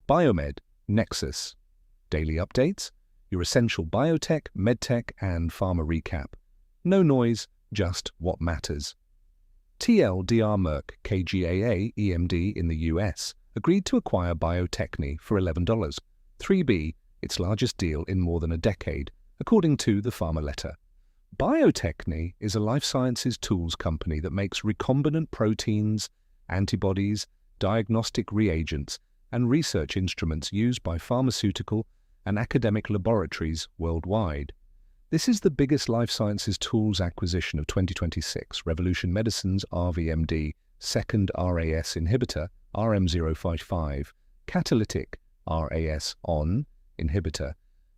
Biomed, Nexus. Daily updates, your essential biotech, medtech, and pharma recap. No noise, just what matters. TLDR Merck KGaA EMD in the US agreed to acquire Bio-Techne for $11. 3B, its largest deal in more than a decade, according to the pharma letter. Bio-Techne is a life sciences tools company that makes recombinant proteins, antibodies, diagnostic reagents, and research instruments used by pharmaceutical and academic laboratories worldwide. This is the biggest life sciences tools acquisition of 2026. Revolution Medicines' RVMD, second RAS inhibitor, RM055, catalytic RAS-on inhibitor,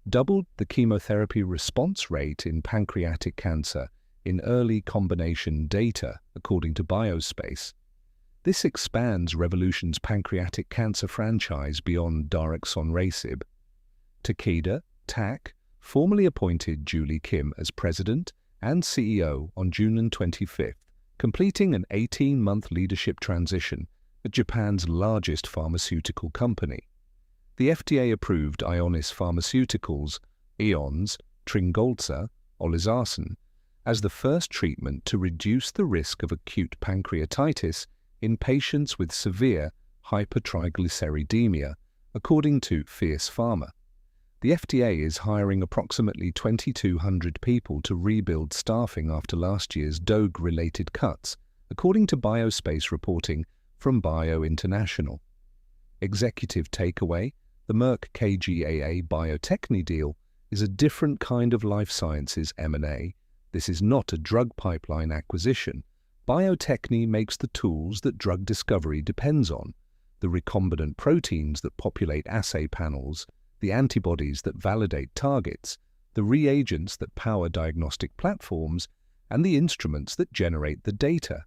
doubled the chemotherapy response rate in pancreatic cancer in early combination data, according to Biospace. This expands Revolution's pancreatic cancer franchise beyond daraxonrasib. Takeda, TAC, formally appointed Julie Kim as president and CEO on June 25th, completing an 18-month leadership transition at Japan's largest pharmaceutical company. The FDA approved Ionis Pharmaceuticals' Eon's Tryngolza, olezarsen, as the first treatment to reduce the risk of acute pancreatitis in patients with severe hypertriglyceridemia, according to Fierce Pharma. The FDA is hiring approximately 2,200 people to rebuild staffing after last year's DOGE-related cuts, according to Biospace reporting from Bio International. Executive takeaway: the Merck KGaA Bio-Techne deal is a different kind of life sciences M&A. This is not a drug pipeline acquisition. Bio-Techne makes the tools that drug discovery depends on, the recombinant proteins that populate assay panels, the antibodies that validate targets, the reagents that power diagnostic platforms, and the instruments that generate the data.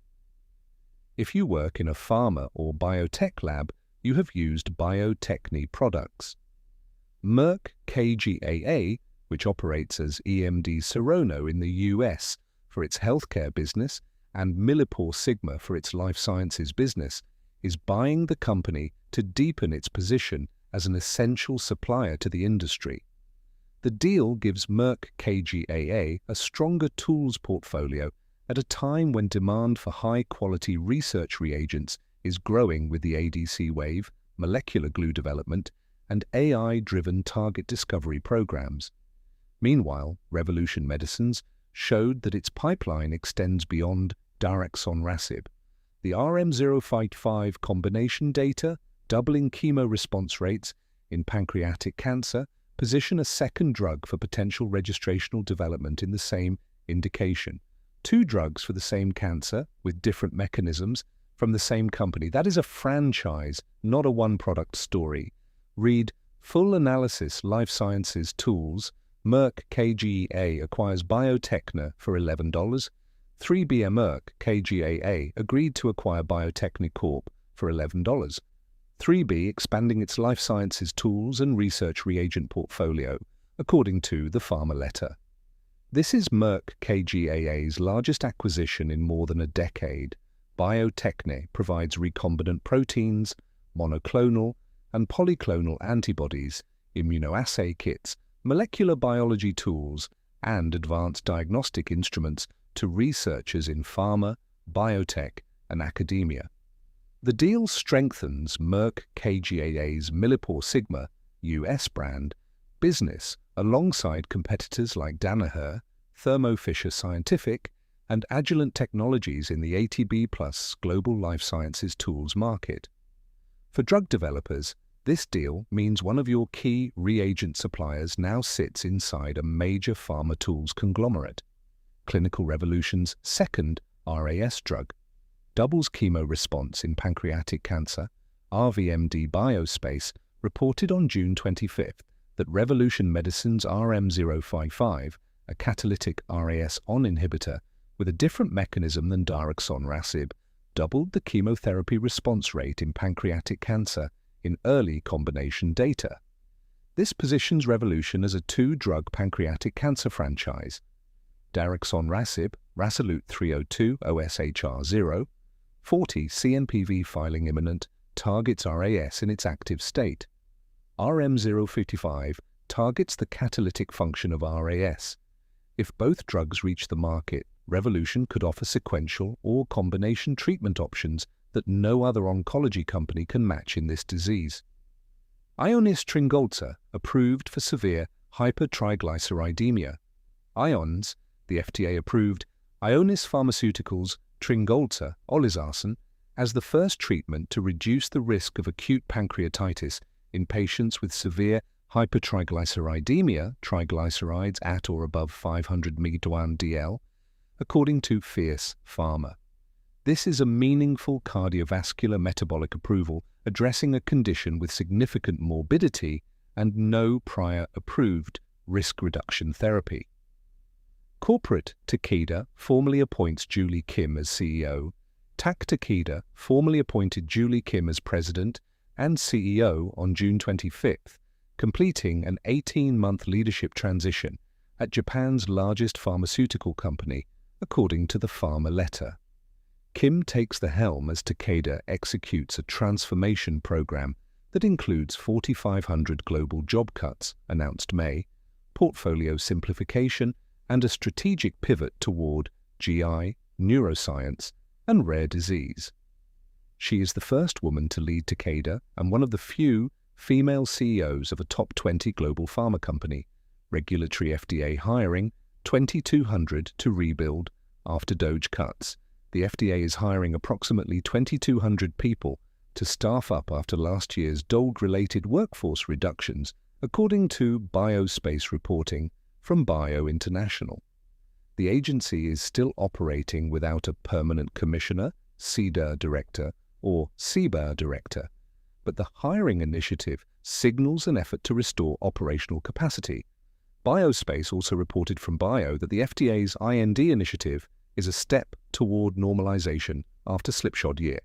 If you work in a pharma or biotech lab, you have used Bio-Techne products. Merck KGaA, which operates as EMD Serono in the US for its healthcare business and Millipore Sigma for its life sciences business, is buying the company to deepen its position as an essential supplier to the industry. The deal gives Merck KGaA a stronger tools portfolio at a time when demand for high-quality research reagents is growing with the ADC wave, molecular glue development, and AI-driven target discovery programs. Meanwhile, Revolution Medicines showed that its pipeline extends beyond daraxonrasib. The RM055 combination data, doubling chemo response rates in pancreatic cancer, position a second drug for potential registrational development in the same indication. Two drugs for the same cancer with different mechanisms from the same company. That is a franchise, not a one-product story. Read Full Analysis Life Sciences Tools. Merck KGaA acquires Bio-Techne for $11. 3B Merck KGaA agreed to acquire Bio-Techne Corp for $11. 3B expanding its life sciences tools and research reagent portfolio, according to the pharma letter. This is Merck KGaA's largest acquisition in more than a decade. Bio-Techne provides recombinant proteins, monoclonal and polyclonal antibodies, immunoassay kits, molecular biology tools, and advanced diagnostic instruments to researchers in pharma, biotech, and academia. The deal strengthens Merck KGaA's Millipore Sigma US brand business alongside competitors like Danaher, Thermo Fisher Scientific, and Agilent Technologies in the ATB Plus global life sciences tools market. For drug developers, this deal means one of your key reagent suppliers now sits inside a major pharma tools conglomerate. Clinical Revolution's second RAS drug doubles chemo response in pancreatic cancer. RVMD Biospace reported on June 25th that Revolution Medicines' RM055, a catalytic RAS-on inhibitor with a different mechanism than daraxonrasib, doubled the chemotherapy response rate in pancreatic cancer in early combination data. This positions Revolution as a two-drug pancreatic cancer franchise. Daraxonrasib, Rasolute 302 OSHR0, 40 CNPV filing imminent, targets RAS in its active state. RM055 targets the catalytic function of RAS. If both drugs reach the market, Revolution could offer sequential or combination treatment options that no other oncology company can match in this disease. Ionis Tryngolza, approved for severe hypertriglyceridemia. IONS, the FDA-approved Ionis Pharmaceuticals Tryngolza olezarsen, as the first treatment to reduce the risk of acute pancreatitis in patients with severe hypertriglyceridemia, triglycerides at or above 500 mg/dl, according to Fierce Pharma. This is a meaningful cardiovascular metabolic approval addressing a condition with significant morbidity and no prior approved risk reduction therapy. Corporate Takeda formally appoints Julie Kim as CEO. Takeda formally appointed Julie Kim as president and CEO on June 25th, completing an 18-month leadership transition at Japan's largest pharmaceutical company, according to the Pharma letter. Kim takes the helm as Takeda executes a transformation program that includes 4,500 global job cuts, announced May, portfolio simplification, and a strategic pivot toward GI, neuroscience, and rare disease. She is the first woman to lead Takeda and one of the few female CEOs of a top 20 global pharma company. Regulatory FDA hiring 2,200 to rebuild after DOGE cuts. The FDA is hiring approximately 2,200 people to staff up after last year's DOGE-related workforce reductions, according to Biospace reporting from Bio International. The agency is still operating without a permanent commissioner, CDER director, or CBER director, but the hiring initiative signals an effort to restore operational capacity. Biospace also reported from Bio that the FDA's IND initiative is a step toward normalization after slipshod year.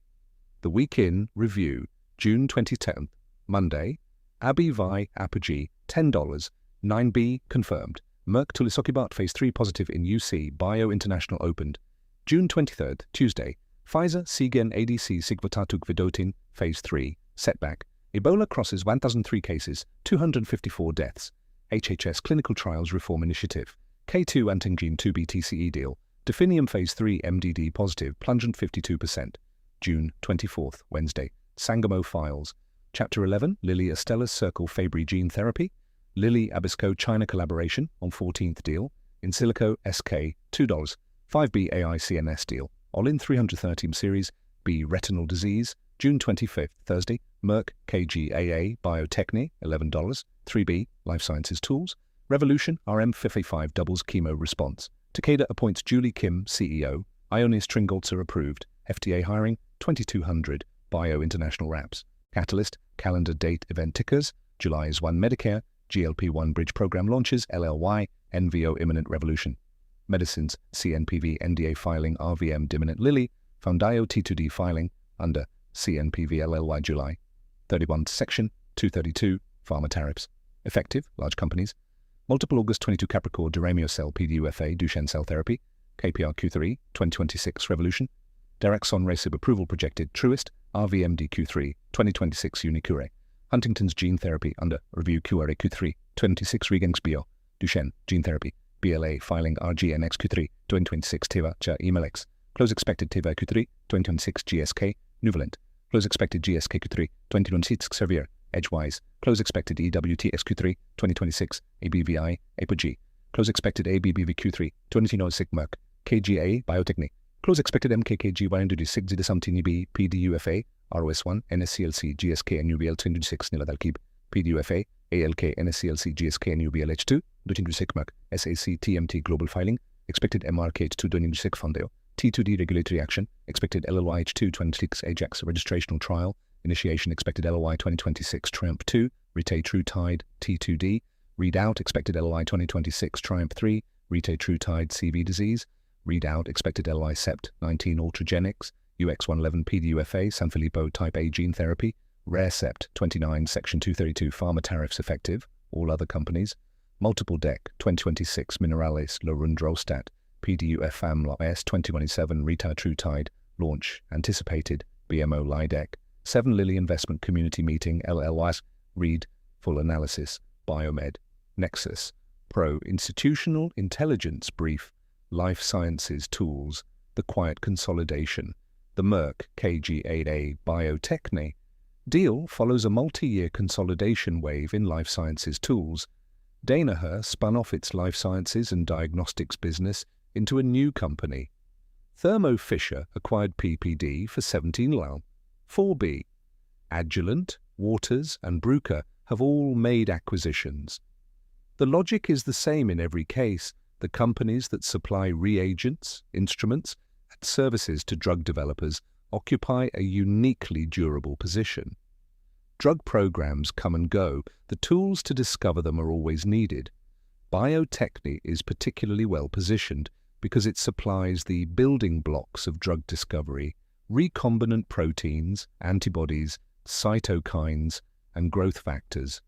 The Week in Review, June 2010, Monday, Abi Vi Apogee, $10, 9B confirmed. Merck tulisokibart phase 3 positive in UC, Bio International opened. June 23rd, Tuesday, Pfizer Seagen ADC Sigvotatug vedotin, phase 3, setback. Ebola crosses 1,003 cases, 254 deaths. HHS Clinical Trials Reform Initiative. K2 Antingene 2B TCE deal. Definium phase 3 MDD positive, plungent 52%. June 24th, Wednesday, Sangamo files. Chapter 11, Lilly Astellas Circle Fabry Gene Therapy. Lilly Abisco China collaboration on 14th deal. In silico SK $2. 5B AI CNS deal. All-in 330 series. B retinal disease. June 25th, Thursday. Merck KGaA Bio-Techne $11. 3B Life Sciences Tools. Revolution RM55 doubles chemo response. Takeda appoints Julie Kim CEO. Ionis Tryngolza approved. FDA hiring 2,200. Bio International wraps. Catalyst calendar date event tickers. July is 1 Medicare. GLP-1 bridge program launches. LLY NVO imminent revolution. Medicines CNPV NDA filing RVM imminent Lilly. Foundayo T2D filing under CNPV LLY July 31 Section 232 Pharma tariffs. Effective large companies. Multiple August 22 Capricorn Duramio PDUFA Duchenne cell therapy. KPR Q3 2026 Revolution. Daraxon Racib approval projected. Truist RVMD Q3 2026 Unicure. Huntington's gene therapy under review QRA Q3 26 Regenx Bio. Duchenne gene therapy. BLA filing RGNX Q3 2026 Teva Cha Emelix. Close expected Teva Q3 2026 GSK Nuvalent. Close expected GSK Q3 2026 Servier Edgewise. Close expected EWTX Q3 2026 ABVI Apogee. Close expected ABBV Q3 2026 Merck KGaA Bio-Techne. Close expected MKKG 126 Zidesamtini PDUFA ROS1 NSCLC GSK NUBL 226 Niladalkib PDUFA ALK NSCLC GSK NUBL H2 226 Merck SAC TMT Global Filing. Expected MRK 2 226 Fondeo. T2D regulatory action. Expected LLY H2 26 Ajax registrational trial. Initiation expected LLY 2026 Triumph 2. Retay True Tide T2D. Readout expected LLY 2026 Triumph 3. Retay True Tide CV disease. Readout expected LLY Sept 19 Ultragenics. UX111 PDUFA Sanfilippo Type A gene therapy. Rare Sept 29 Section 232 Pharma tariffs effective. All other companies. Multiple Deck 2026 Minerales Lorundrostat. PDUFAM S 2027 Reta True Tide. Launch anticipated. BMO LIDEC. 7 Lilly Investment Community Meeting LLYs. Read Full analysis, Biomed, Nexus, Pro Institutional Intelligence Brief, Life Sciences Tools, the Quiet Consolidation, the Merck KGaA Bio-Techne. Deal follows a multi-year consolidation wave in life sciences tools. Danaher spun off its life sciences and diagnostics business into a new company. Thermo Fisher acquired PPD for 17 Lal. 4B. Agilent, Waters, and Bruker have all made acquisitions. The logic is the same in every case. The companies that supply reagents, instruments, and services to drug developers occupy a uniquely durable position. Drug programs come and go. The tools to discover them are always needed. Bio-Techne is particularly well positioned because it supplies the building blocks of drug discovery: recombinant proteins, antibodies, cytokines, and growth factors.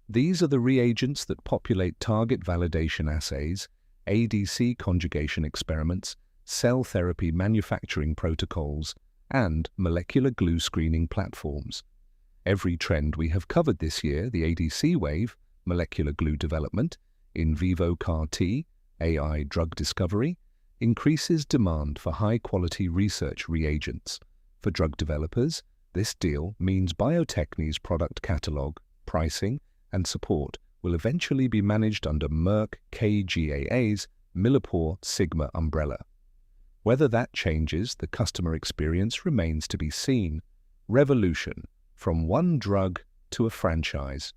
These are the reagents that populate target validation assays, ADC conjugation experiments, cell therapy manufacturing protocols, and molecular glue screening platforms. Every trend we have covered this year, the ADC wave, molecular glue development, in vivo CAR-T, AI drug discovery, increases demand for high-quality research reagents. For drug developers, this deal means Bio-Techne's product catalog, pricing, and support will eventually be managed under Merck KGaA's Millipore Sigma umbrella. Whether that changes the customer experience remains to be seen. Revolution, from one drug to a franchise.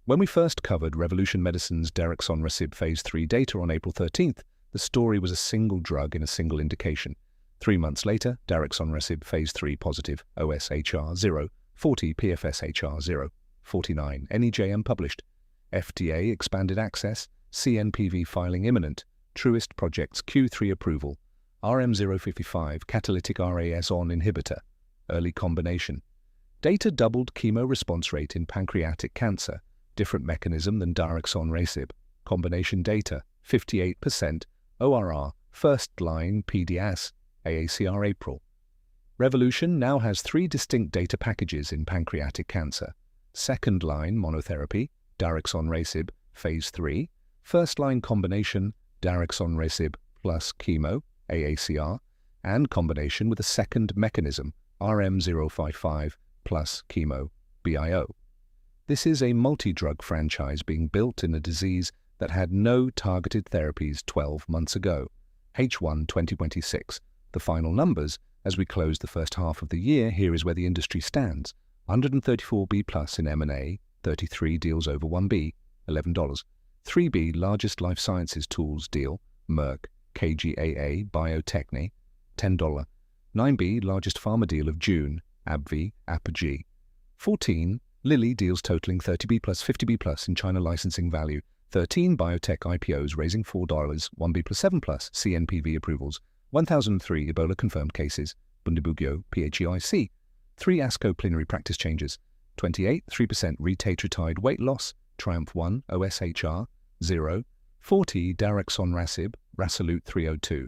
When we first covered Revolution Medicines' Daraxonrasib Phase 3 data on April 13th, the story was a single drug in a single indication. 3 months later, Daraxonrasib Phase 3 positive, OSHR 0, 40 PFSHR 0, 49 NEJM published. FDA expanded access, CNPV filing imminent, Truist Project's Q3 approval, RM055 catalytic RAS-on inhibitor, early combination. Data doubled chemo response rate in pancreatic cancer, different mechanism than Daraxonrasib. Combination data, 58%, ORR, first-line PDAS, AACR April. Revolution now has 3 distinct data packages in pancreatic cancer. Second-line monotherapy, Daraxonrasib, Phase 3. First-line combination, Daraxonrasib plus chemo, AACR, and combination with a second mechanism, RM055 plus chemo, BIO. This is a multi-drug franchise being built in a disease that had no targeted therapies 12 months ago. H1 2026. The final numbers, as we close the first half of the year, here is where the industry stands. 134B plus in M&A, 33 deals over 1B, $11. 3B largest life sciences tools deal, Merck, KGaA, Bio-Techne, $10. 9B largest pharma deal of June, AbbVie, Apogee. 14 Lilly deals totaling 30B plus 50B plus in China licensing value. 13 biotech IPOs raising $4, 1B plus 7 plus CNPV approvals. 1,003 Ebola confirmed cases, Bundibugyo, PHEIC. 3 ASCO plenary practice changes. 28 3% retatrutide weight loss, Triumph 1 OSHR 0. 40 Daraxonrasib, Rasolute 302.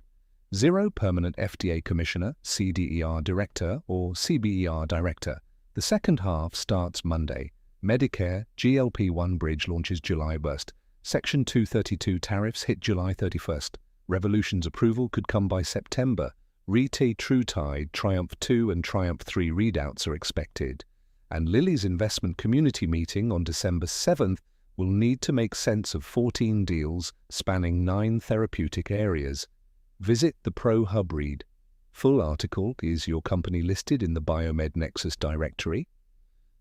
0 permanent FDA commissioner, CDER director or CBER director. The second half starts Monday. Medicare GLP-1 bridge launches July 1st. Section 232 tariffs hit July 31st. Revolution's approval could come by September. Retatrutide, Triumph 2 and Triumph 3 readouts are expected. And Lilly's investment community meeting on December 7th will need to make sense of 14 deals spanning 9 therapeutic areas. Visit the Pro Hub read. Full article: is your company listed in the Biomed Nexus directory?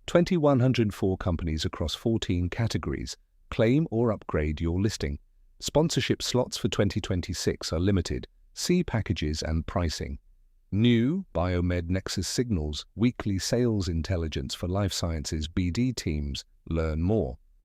2,104 companies across 14 categories. Claim or upgrade your listing. Sponsorship slots for 2026 are limited. See packages and pricing. New Biomed Nexus signals weekly sales intelligence for life sciences BD teams. Learn more.